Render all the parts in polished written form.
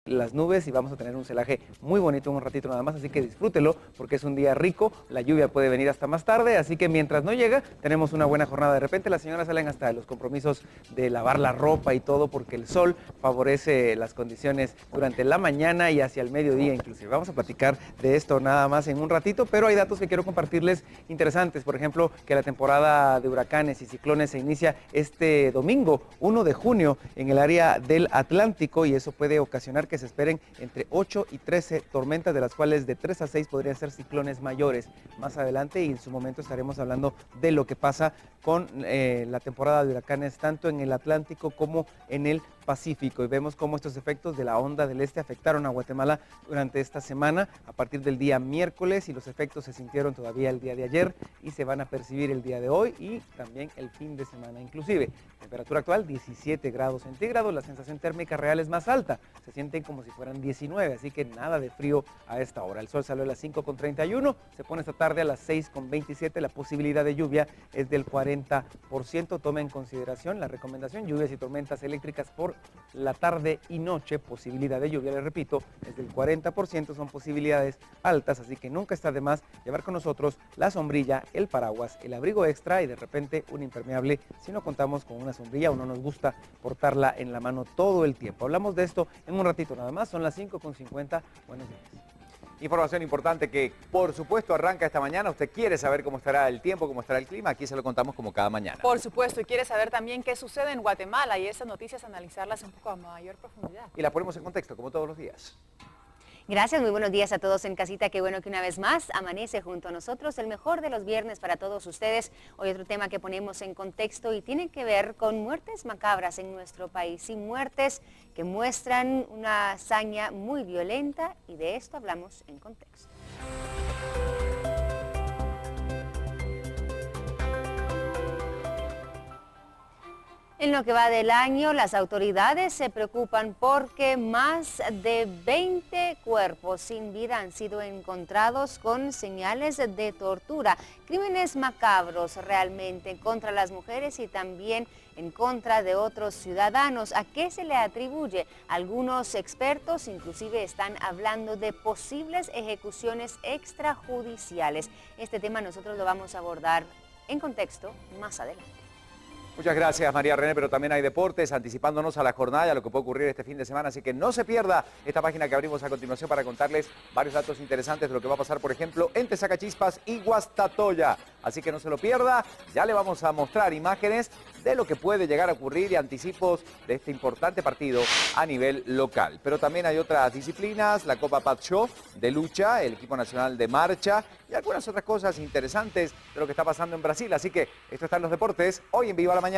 las nubes y vamos a tener un celaje muy bonito en un ratito nada más, así que disfrútelo porque es un día rico, la lluvia puede venir hasta más tarde, así que mientras no llega, tenemos una buena jornada. De repente las señoras salen hasta de los compromisos de lavar la ropa y todo porque el sol favorece las condiciones durante la mañana y hacia el mediodía inclusive. Vamos a platicar de esto nada más en un ratito, pero hay datos que quiero compartirles interesantes, por ejemplo, que la temporada de huracanes y ciclones se inicia este domingo, 1 de junio, en el área del Atlántico, y eso puede ocasionar que se esperen entre 8 y 13 tormentas, de las cuales de 3 a 6 podrían ser ciclones mayores más adelante, y en su momento estaremos hablando de lo que pasa con la temporada de huracanes tanto en el Atlántico como en el Pacífico, y vemos cómo estos efectos de la onda del este afectaron a Guatemala durante esta semana a partir del día miércoles, y los efectos se sintieron todavía el día de ayer y se van a percibir el día de hoy y también el fin de semana inclusive. Temperatura actual 17 grados centígrados, la sensación térmica real es más alta, se sienten como si fueran 19, así que nada de frío a esta hora. El sol salió a las 5:31, se pone esta tarde a las 6:27, la posibilidad de lluvia es del 40%, toma en consideración la recomendación, lluvias y tormentas eléctricas por la tarde y noche, posibilidad de lluvia, les repito, es del 40%, son posibilidades altas, así que nunca está de más llevar con nosotros la sombrilla, el paraguas, el abrigo extra y de repente un impermeable si no contamos con una sombrilla o no nos gusta portarla en la mano todo el tiempo. Hablamos de esto en un ratito nada más, son las 5:50, buenos días. Información importante que, por supuesto, arranca esta mañana. Usted quiere saber cómo estará el tiempo, cómo estará el clima. Aquí se lo contamos como cada mañana. Por supuesto, y quiere saber también qué sucede en Guatemala y esas noticias analizarlas un poco a mayor profundidad. Y las ponemos en contexto, como todos los días. Gracias, muy buenos días a todos en casita. Qué bueno que una vez más amanece junto a nosotros el mejor de los viernes para todos ustedes. Hoy otro tema que ponemos en contexto y tiene que ver con muertes macabras en nuestro país y muertes que muestran una hazaña muy violenta, y de esto hablamos en contexto. En lo que va del año, las autoridades se preocupan porque más de 20 cuerpos sin vida han sido encontrados con señales de tortura. Crímenes macabros realmente contra las mujeres y también en contra de otros ciudadanos. ¿A qué se le atribuye? Algunos expertos inclusive están hablando de posibles ejecuciones extrajudiciales. Este tema nosotros lo vamos a abordar en contexto más adelante. Muchas gracias, María René, pero también hay deportes, anticipándonos a la jornada y a lo que puede ocurrir este fin de semana, así que no se pierda esta página que abrimos a continuación para contarles varios datos interesantes de lo que va a pasar, por ejemplo, en Tesacachispas y Guastatoya. Así que no se lo pierda, ya le vamos a mostrar imágenes de lo que puede llegar a ocurrir y anticipos de este importante partido a nivel local. Pero también hay otras disciplinas, la Copa Pat Show de lucha, el equipo nacional de marcha y algunas otras cosas interesantes de lo que está pasando en Brasil. Así que esto está en los deportes, hoy en Viva la Mañana.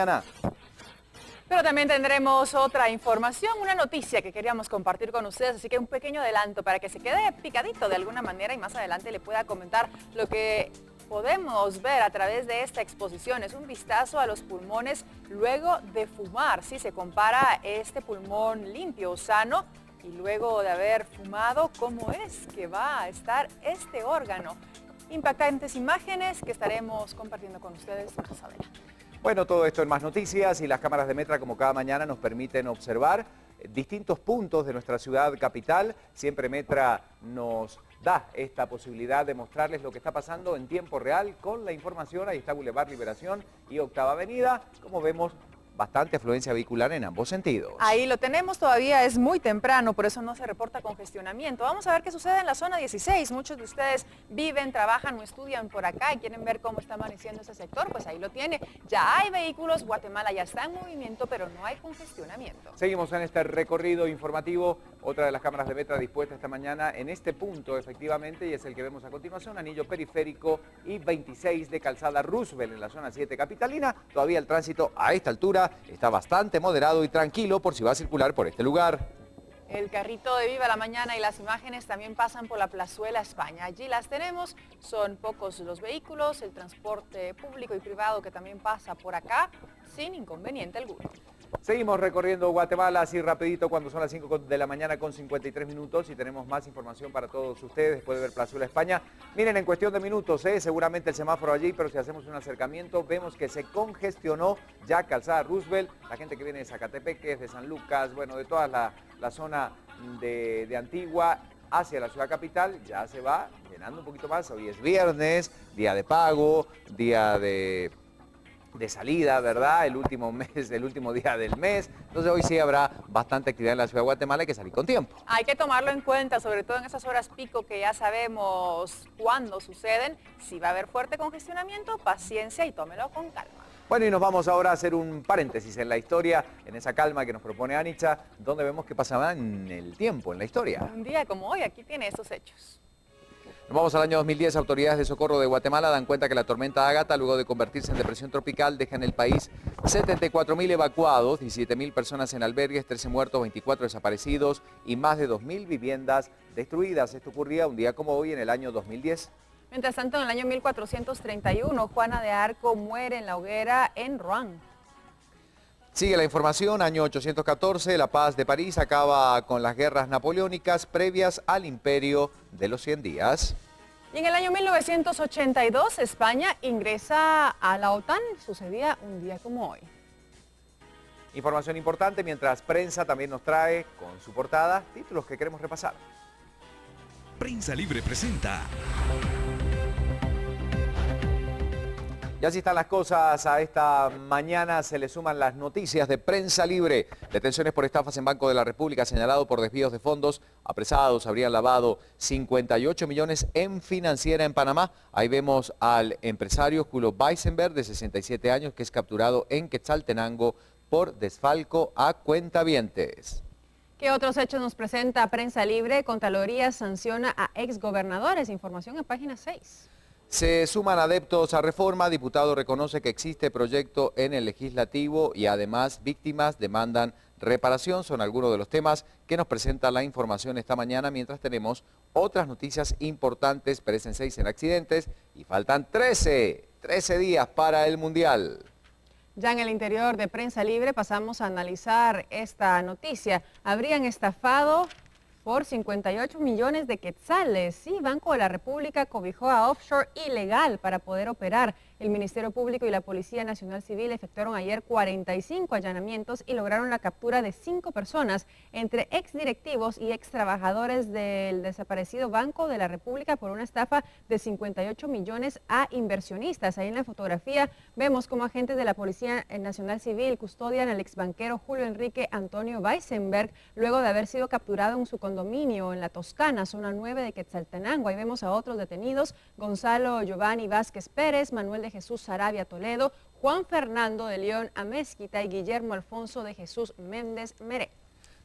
Pero también tendremos otra información, una noticia que queríamos compartir con ustedes, así que un pequeño adelanto para que se quede picadito de alguna manera y más adelante le pueda comentar lo que podemos ver a través de esta exposición. Es un vistazo a los pulmones luego de fumar. Si se compara este pulmón limpio, sano, y luego de haber fumado, ¿cómo es que va a estar este órgano? Impactantes imágenes que estaremos compartiendo con ustedes más adelante. Bueno, todo esto en Más Noticias, y las cámaras de Metra, como cada mañana, nos permiten observar distintos puntos de nuestra ciudad capital. Siempre Metra nos da esta posibilidad de mostrarles lo que está pasando en tiempo real con la información. Ahí está Boulevard Liberación y Octava Avenida. Como vemos, bastante afluencia vehicular en ambos sentidos. Ahí lo tenemos, todavía es muy temprano, por eso no se reporta congestionamiento. Vamos a ver qué sucede en la zona 16. Muchos de ustedes viven, trabajan o estudian por acá y quieren ver cómo está amaneciendo ese sector, pues ahí lo tiene. Ya hay vehículos, Guatemala ya está en movimiento, pero no hay congestionamiento. Seguimos en este recorrido informativo. Otra de las cámaras de Metra dispuesta esta mañana en este punto, efectivamente, y es el que vemos a continuación, anillo periférico y 26 de calzada Roosevelt en la zona 7 capitalina. Todavía el tránsito a esta altura está bastante moderado y tranquilo por si va a circular por este lugar. El carrito de Viva la Mañana y las imágenes también pasan por la Plazuela España. Allí las tenemos, son pocos los vehículos, el transporte público y privado que también pasa por acá sin inconveniente alguno. Seguimos recorriendo Guatemala así rapidito cuando son las 5 de la mañana con 53 minutos y tenemos más información para todos ustedes después de ver Plazuela España. Miren, en cuestión de minutos, seguramente el semáforo allí, pero si hacemos un acercamiento vemos que se congestionó ya calzada Roosevelt, la gente que viene de Zacatepeques, de San Lucas, bueno, de toda la zona de Antigua hacia la ciudad capital ya se va llenando un poquito más. Hoy es viernes, día de pago, día de salida, ¿verdad? El último día del mes. Entonces hoy sí habrá bastante actividad en la ciudad de Guatemala, hay que salir con tiempo. Hay que tomarlo en cuenta, sobre todo en esas horas pico que ya sabemos cuándo suceden. Si va a haber fuerte congestionamiento, paciencia y tómelo con calma. Bueno, y nos vamos ahora a hacer un paréntesis en la historia, en esa calma que nos propone Anicha, donde vemos qué pasaba en el tiempo, en la historia. Un día como hoy, aquí tiene estos hechos. Nos vamos al año 2010. Autoridades de socorro de Guatemala dan cuenta que la tormenta Ágata, luego de convertirse en depresión tropical, deja en el país 74.000 evacuados, 17.000 personas en albergues, 13 muertos, 24 desaparecidos y más de 2.000 viviendas destruidas. Esto ocurría un día como hoy en el año 2010. Mientras tanto, en el año 1431, Juana de Arco muere en la hoguera en Rouen. Sigue la información, año 814, la paz de París acaba con las guerras napoleónicas previas al imperio de los 100 días. Y en el año 1982, España ingresa a la OTAN. Sucedía un día como hoy. Información importante, mientras Prensa también nos trae con su portada títulos que queremos repasar. Prensa Libre presenta. Y así están las cosas. A esta mañana se le suman las noticias de Prensa Libre. Detenciones por estafas en Banco de la República, señalado por desvíos de fondos. Apresados habrían lavado 58 millones en financiera en Panamá. Ahí vemos al empresario Julio Weisenberg, de 67 años, que es capturado en Quetzaltenango por desfalco a cuentavientes. ¿Qué otros hechos nos presenta Prensa Libre? Contraloría sanciona a exgobernadores. Información en página 6. Se suman adeptos a reforma, diputado reconoce que existe proyecto en el legislativo y además víctimas demandan reparación. Son algunos de los temas que nos presenta la información esta mañana, mientras tenemos otras noticias importantes. Perecen 6 en accidentes y faltan 13 días para el Mundial. Ya en el interior de Prensa Libre pasamos a analizar esta noticia. Habrían estafado por 58 millones de quetzales. Sí, Banco de la República cobijó a offshore ilegal para poder operar. El Ministerio Público y la Policía Nacional Civil efectuaron ayer 45 allanamientos y lograron la captura de 5 personas, entre exdirectivos y extrabajadores del desaparecido Banco de la República, por una estafa de 58 millones a inversionistas. Ahí en la fotografía vemos cómo agentes de la Policía Nacional Civil custodian al exbanquero Julio Enrique Antonio Weisenberg, luego de haber sido capturado en su condominio en La Toscana, zona 9 de Quetzaltenango. Ahí vemos a otros detenidos: Gonzalo Giovanni Vázquez Pérez, Manuel de Jesús Sarabia Toledo, Juan Fernando de León Amezquita y Guillermo Alfonso de Jesús Méndez Meré.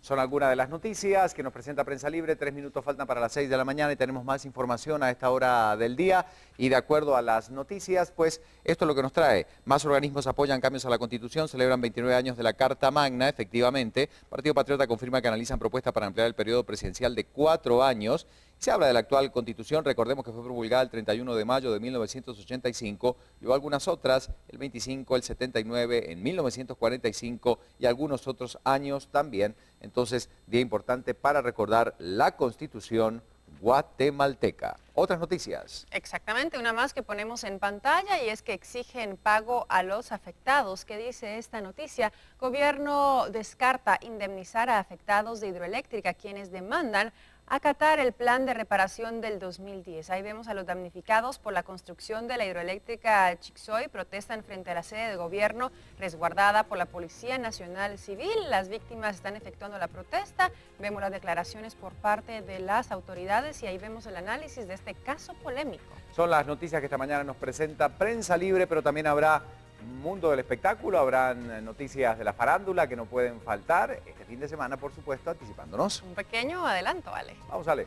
Son algunas de las noticias que nos presenta Prensa Libre. 3 minutos faltan para las 6 de la mañana y tenemos más información a esta hora del día. Y de acuerdo a las noticias, pues esto es lo que nos trae. Más organismos apoyan cambios a la Constitución, celebran 29 años de la Carta Magna, efectivamente. Partido Patriota confirma que analizan propuestas para ampliar el periodo presidencial de 4 años. Se habla de la actual Constitución, recordemos que fue promulgada el 31 de mayo de 1985, y hubo algunas otras, el 25, el 79, en 1945 y algunos otros años también. Entonces, día importante para recordar la Constitución guatemalteca. Otras noticias. Exactamente, una más que ponemos en pantalla, y es que exigen pago a los afectados. ¿Qué dice esta noticia? Gobierno descarta indemnizar a afectados de hidroeléctrica, quienes demandan acatar el plan de reparación del 2010. Ahí vemos a los damnificados por la construcción de la hidroeléctrica Chixoy. Protestan frente a la sede de gobierno resguardada por la Policía Nacional Civil. Las víctimas están efectuando la protesta. Vemos las declaraciones por parte de las autoridades y ahí vemos el análisis de este caso polémico. Son las noticias que esta mañana nos presenta Prensa Libre, pero también habrá mundo del espectáculo, habrán noticias de la farándula que no pueden faltar este fin de semana, por supuesto, anticipándonos. Un pequeño adelanto, Ale. Vamos, Ale.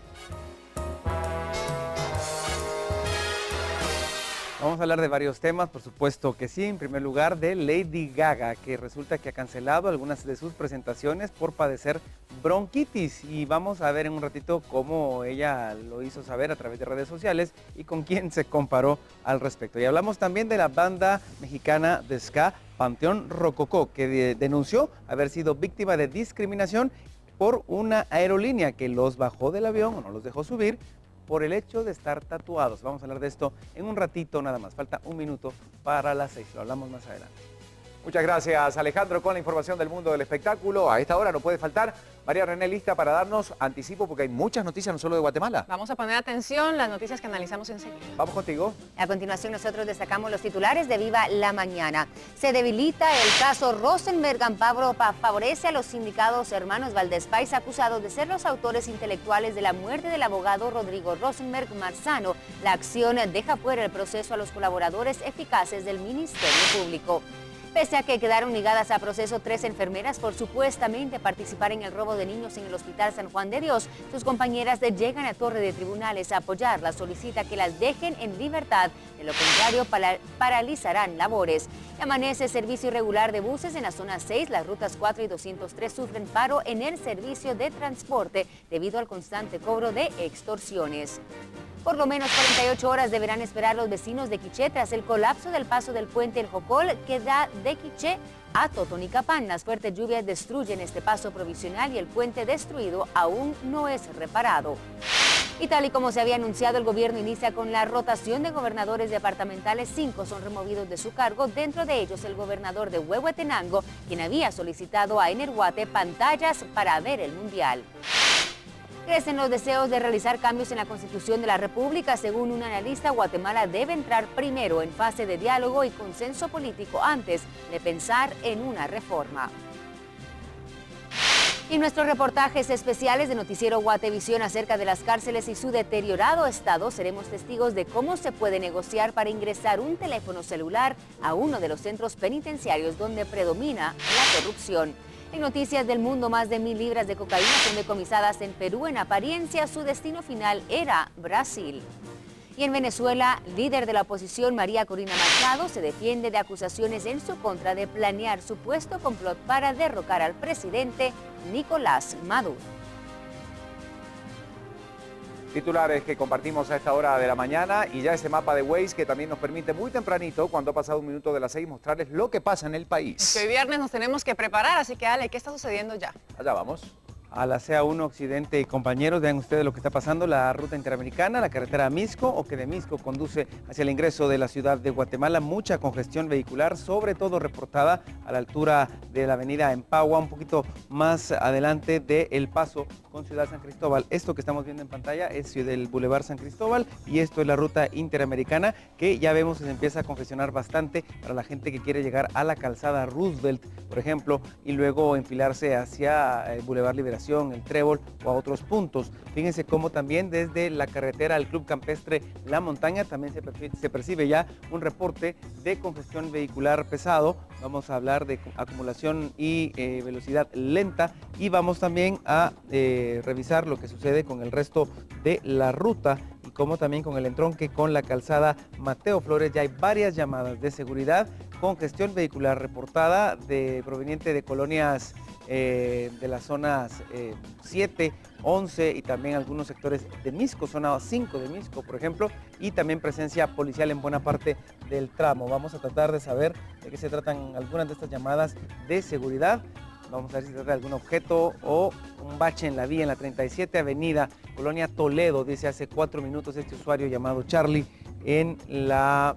Vamos a hablar de varios temas, por supuesto que sí. En primer lugar, de Lady Gaga, que resulta que ha cancelado algunas de sus presentaciones por padecer bronquitis. Y vamos a ver en un ratito cómo ella lo hizo saber a través de redes sociales y con quién se comparó al respecto. Y hablamos también de la banda mexicana de ska, Panteón Rococó, que denunció haber sido víctima de discriminación por una aerolínea que los bajó del avión o no los dejó subir por el hecho de estar tatuados. Vamos a hablar de esto en un ratito nada más. Falta un minuto para las 6. Lo hablamos más adelante. Muchas gracias, Alejandro, con la información del mundo del espectáculo. A esta hora no puede faltar María René, lista para darnos anticipo, porque hay muchas noticias, no solo de Guatemala. Vamos a poner atención las noticias que analizamos enseguida. Vamos contigo. A continuación nosotros destacamos los titulares de Viva la Mañana. Se debilita el caso Rosenberg. Amparo favorece a los sindicados hermanos Valdés Pais, acusados de ser los autores intelectuales de la muerte del abogado Rodrigo Rosenberg Marzano. La acción deja fuera el proceso a los colaboradores eficaces del Ministerio Público. Pese a que quedaron ligadas a proceso 3 enfermeras por supuestamente participar en el robo de niños en el Hospital San Juan de Dios, sus compañeras llegan a Torre de Tribunales a apoyarlas, solicita que las dejen en libertad, de lo contrario paralizarán labores. Amanece servicio irregular de buses en la zona 6, las rutas 4 y 203 sufren paro en el servicio de transporte debido al constante cobro de extorsiones. Por lo menos 48 horas deberán esperar los vecinos de Quiché tras el colapso del paso del puente El Jocol que da de Quiché a Totonicapán. Las fuertes lluvias destruyen este paso provisional y el puente destruido aún no es reparado. Y tal y como se había anunciado, el gobierno inicia con la rotación de gobernadores departamentales. 5 son removidos de su cargo, dentro de ellos el gobernador de Huehuetenango, quien había solicitado a Energuate pantallas para ver el Mundial. Crecen los deseos de realizar cambios en la Constitución de la República. Según un analista, Guatemala debe entrar primero en fase de diálogo y consenso político antes de pensar en una reforma. Y nuestros reportajes especiales de Noticiero Guatevisión acerca de las cárceles y su deteriorado estado, seremos testigos de cómo se puede negociar para ingresar un teléfono celular a uno de los centros penitenciarios donde predomina la corrupción. En noticias del mundo, más de 1000 libras de cocaína son decomisadas en Perú. En apariencia, su destino final era Brasil. Y en Venezuela, líder de la oposición María Corina Machado se defiende de acusaciones en su contra de planear supuesto complot para derrocar al presidente Nicolás Maduro. Titulares que compartimos a esta hora de la mañana y ya ese mapa de Waze que también nos permite muy tempranito, cuando ha pasado 1 minuto de las 6, mostrarles lo que pasa en el país. Es que hoy viernes nos tenemos que preparar, así que Ale, ¿qué está sucediendo ya? Allá vamos. A la CA1 Occidente y compañeros, vean ustedes lo que está pasando, la ruta interamericana, la carretera a Misco, o que de Misco conduce hacia el ingreso de la ciudad de Guatemala. Mucha congestión vehicular, sobre todo reportada a la altura de la avenida Empagua, un poquito más adelante de El Paso con Ciudad San Cristóbal. Esto que estamos viendo en pantalla es del Boulevard San Cristóbal y esto es la ruta interamericana, que ya vemos que se empieza a congestionar bastante para la gente que quiere llegar a la calzada Roosevelt, por ejemplo, y luego enfilarse hacia el Boulevard Liberación, el Trébol o a otros puntos. Fíjense cómo también desde la carretera al Club Campestre La Montaña también se percibe ya un reporte de congestión vehicular pesado. Vamos a hablar de acumulación y velocidad lenta, y vamos también a revisar lo que sucede con el resto de la ruta y como también con el entronque con la calzada Mateo Flores. Ya hay varias llamadas de seguridad, congestión vehicular reportada proveniente de colonias de las zonas 7, 11 y también algunos sectores de Misco, zona 5 de Misco, por ejemplo, y también presencia policial en buena parte del tramo. Vamos a tratar de saber de qué se tratan algunas de estas llamadas de seguridad. Vamos a ver si se trata de algún objeto o un bache en la vía, en la 37 Avenida, Colonia Toledo, dice hace 4 minutos este usuario llamado Charlie, en la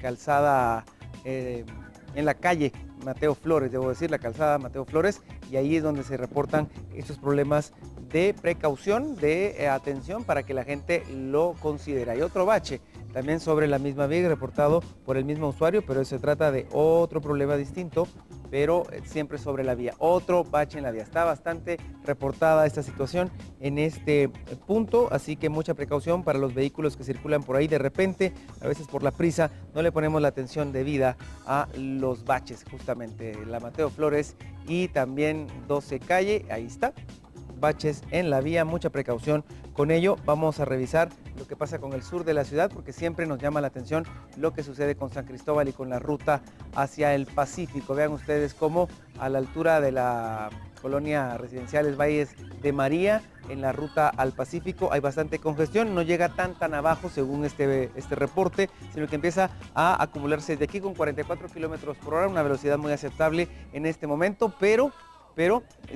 calzada, en la calle Mateo Flores, debo decir, la calzada Mateo Flores, y ahí es donde se reportan estos problemas de precaución, de atención para que la gente lo considere. Hay otro bache también sobre la misma vía reportado por el mismo usuario, pero se trata de otro problema distinto, pero siempre sobre la vía. Otro bache en la vía. Está bastante reportada esta situación en este punto, así que mucha precaución para los vehículos que circulan por ahí. De repente, a veces por la prisa, no le ponemos la atención debida a los baches, justamente la Mateo Flores y también 12 Calle, ahí está. Baches en la vía, mucha precaución con ello. Vamos a revisar lo que pasa con el sur de la ciudad, porque siempre nos llama la atención lo que sucede con San Cristóbal y con la ruta hacia el Pacífico. Vean ustedes cómo a la altura de la colonia residenciales Valles de María, en la ruta al Pacífico, hay bastante congestión. No llega tan abajo según este reporte, sino que empieza a acumularse de aquí con 44 kilómetros por hora, una velocidad muy aceptable en este momento, pero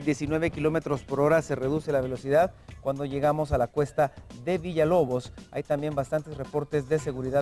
19 kilómetros por hora se reduce la velocidad cuando llegamos a la cuesta de Villalobos. Hay también bastantes reportes de seguridad